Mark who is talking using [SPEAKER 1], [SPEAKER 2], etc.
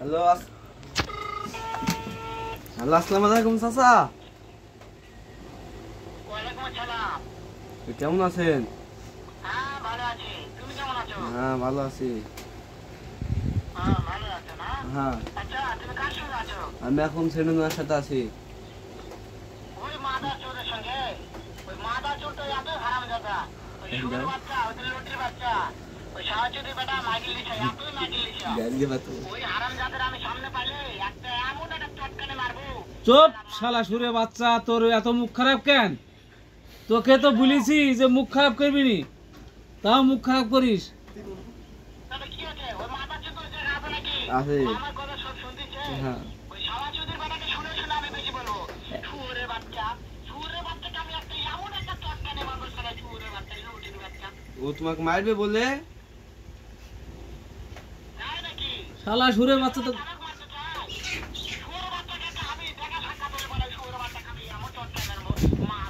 [SPEAKER 1] Hello hello, আসসালামু আলাইকুম চাচা।
[SPEAKER 2] ওয়ালাইকুম আসসালাম।
[SPEAKER 1] কেমন আছেন?
[SPEAKER 2] হ্যাঁ ভালো আছি, তুমি কেমন আছো?
[SPEAKER 1] হ্যাঁ ভালো আছি।
[SPEAKER 2] হ্যাঁ ভালো আছো না?
[SPEAKER 1] হ্যাঁ,
[SPEAKER 2] আচ্ছা তুমি কার সঙ্গে আছো?
[SPEAKER 1] আমি এখন সেনুনার সাথে আছি।
[SPEAKER 2] ওই মাদা চোরের সঙ্গে। ওই মাদা চোর তো এত হারামজাদা, ওই সুরের বাচ্চা, ওই লটির বাচ্চা, ওই সাহায্যের বেটা মাইকেল লিসা, এতই মাইকেল লিসা। ওই হারামজাদার আমি সামনে পাইলে একটা এমন একটা চটকানে মারবো।
[SPEAKER 3] চুপ শালা সুরে বাচ্চা, তোর এত মুখ খারাপ কেন? তোকে তো বলেছি যে মুখ খারাপ করবি নি, তাও মুখ খারাপ করিস।
[SPEAKER 2] তবে কি আছে, ওই মাদা চোর তো জায়গা আছে নাকি?
[SPEAKER 1] আছে।
[SPEAKER 2] আমার কথা সব শুনতেছে।
[SPEAKER 1] হ্যাঁ,
[SPEAKER 2] ওই সাহায্যের বেটাকে শুনে শুনে আমি বেশি বলবো, সুরের বাচ্চা, সুরের বাচ্চাকে আমি একটা এমন একটা চটকানে মারবো, সারা সুরের বাচ্চা, লটির বাচ্চা।
[SPEAKER 1] ও তোমাকে মারবে বলে?
[SPEAKER 2] তাই নাকি?
[SPEAKER 3] শালা সুরে বাচ্চা তো